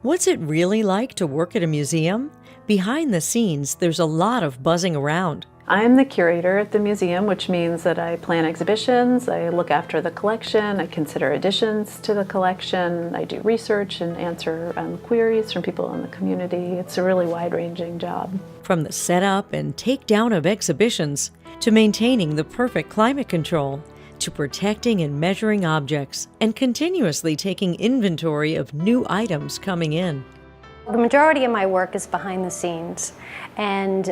What's it really like to work at a museum? Behind the scenes, there's a lot of buzzing around. I'm the curator at the museum, which means that I plan exhibitions, I look after the collection, I consider additions to the collection, I do research and answer queries from people in the community. It's a really wide-ranging job. From the setup and takedown of exhibitions, to maintaining the perfect climate control, to protecting and measuring objects, and continuously taking inventory of new items coming in. The majority of my work is behind the scenes, and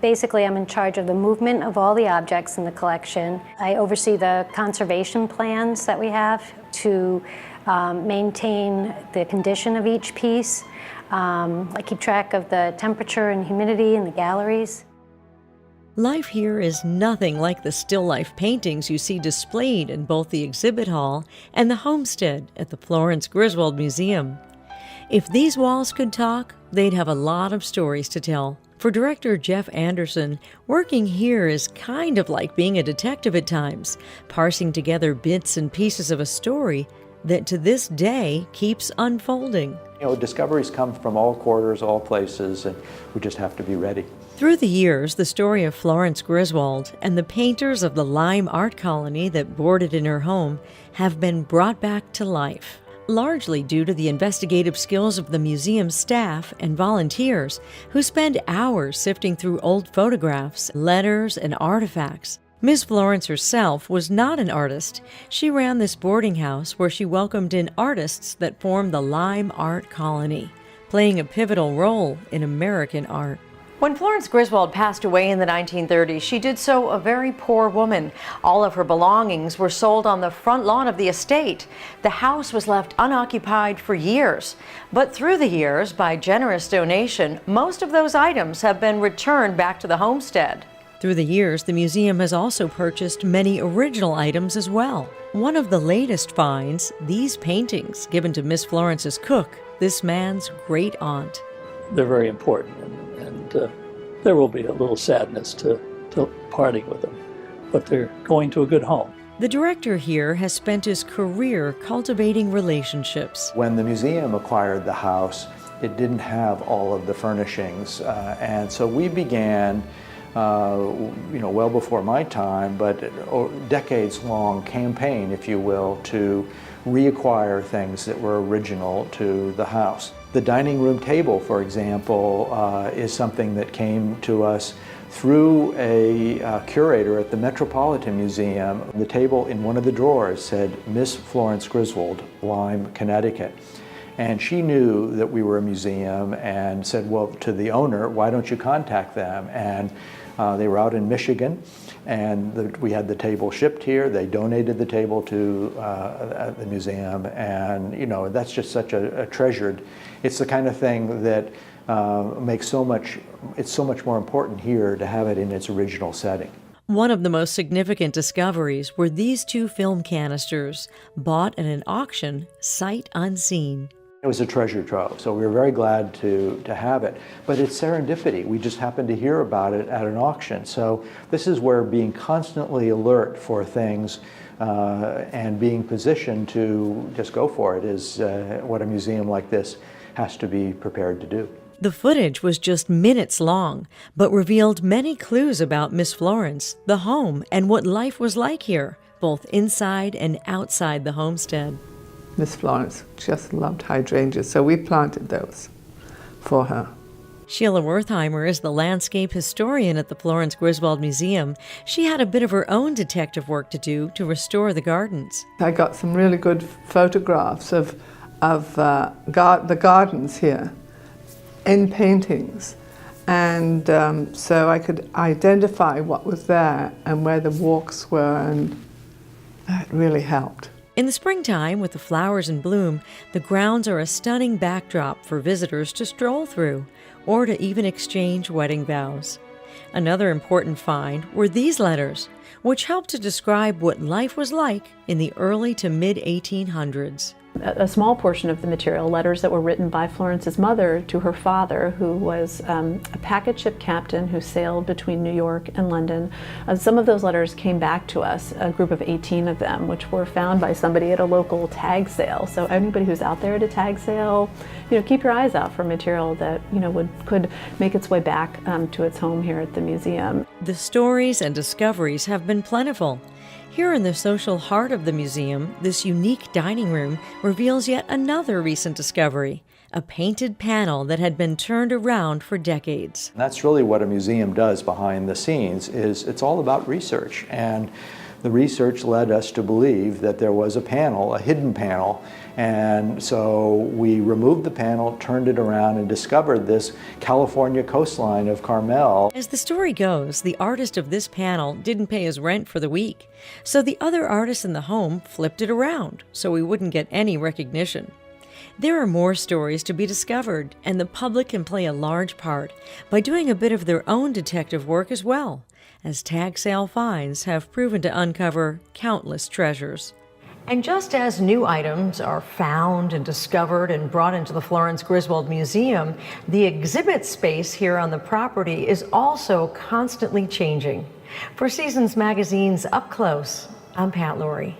basically I'm in charge of the movement of all the objects in the collection. I oversee the conservation plans that we have to maintain the condition of each piece. I keep track of the temperature and humidity in the galleries. Life here is nothing like the still life paintings you see displayed in both the exhibit hall and the homestead at the Florence Griswold Museum. If these walls could talk, they'd have a lot of stories to tell. For director Jeff Anderson, working here is kind of like being a detective at times, parsing together bits and pieces of a story that to this day keeps unfolding. Discoveries come from all quarters, all places, and we just have to be ready. Through the years, the story of Florence Griswold and the painters of the Lime art colony that boarded in her home have been brought back to life, largely due to the investigative skills of the museum staff and volunteers who spend hours sifting through old photographs, letters, and artifacts. Ms. Florence herself was not an artist. She ran this boarding house where she welcomed in artists that formed the Lime art colony, playing a pivotal role in American art. When Florence Griswold passed away in the 1930s, she did so a very poor woman. All of her belongings were sold on the front lawn of the estate. The house was left unoccupied for years. But through the years, by generous donation, most of those items have been returned back to the homestead. Through the years, the museum has also purchased many original items as well. One of the latest finds, these paintings given to Miss Florence's cook, this man's great aunt. They're very important, and there will be a little sadness to parting with them, but they're going to a good home. The director here has spent his career cultivating relationships. When the museum acquired the house, it didn't have all of the furnishings, and so we began well before my time, but a decades-long campaign, if you will, to reacquire things that were original to the house. The dining room table, for example, is something that came to us through a curator at the Metropolitan Museum. The table in one of the drawers said, Miss Florence Griswold, Lyme, Connecticut. And she knew that we were a museum and said, well, to the owner, why don't you contact them? And they were out in Michigan, and we had the table shipped here. They donated the table to the museum, and that's just such a treasured. It's the kind of thing that makes it's so much more important here to have it in its original setting. One of the most significant discoveries were these two film canisters, bought at an auction sight unseen. It was a treasure trove, so we were very glad to have it. But it's serendipity. We just happened to hear about it at an auction. So this is where being constantly alert for things and being positioned to just go for it is what a museum like this has to be prepared to do. The footage was just minutes long, but revealed many clues about Miss Florence, the home, and what life was like here, both inside and outside the homestead. Miss Florence just loved hydrangeas, so we planted those for her. Sheila Wertheimer is the landscape historian at the Florence Griswold Museum. She had a bit of her own detective work to do to restore the gardens. I got some really good photographs of the gardens here in paintings, and so I could identify what was there and where the walks were, and that really helped. In the springtime, with the flowers in bloom, the grounds are a stunning backdrop for visitors to stroll through, or to even exchange wedding vows. Another important find were these letters, which helped to describe what life was like in the early to mid-1800s. A small portion of the material, letters that were written by Florence's mother to her father, who was a packet ship captain who sailed between New York and London. Some of those letters came back to us, a group of 18 of them, which were found by somebody at a local tag sale. So anybody who's out there at a tag sale, keep your eyes out for material that could make its way back to its home here at the museum. The stories and discoveries have been plentiful. Here in the social heart of the museum, this unique dining room reveals yet another recent discovery, a painted panel that had been turned around for decades. That's really what a museum does behind the scenes, is it's all about research. And the research led us to believe that there was a panel, a hidden panel, and so we removed the panel, turned it around, and discovered this California coastline of Carmel. As the story goes, the artist of this panel didn't pay his rent for the week, so the other artists in the home flipped it around so we wouldn't get any recognition. There are more stories to be discovered, and the public can play a large part by doing a bit of their own detective work as well, as tag sale finds have proven to uncover countless treasures. And just as new items are found and discovered and brought into the Florence Griswold Museum, the exhibit space here on the property is also constantly changing. For Seasons Magazine's Up Close, I'm Pat Laurie.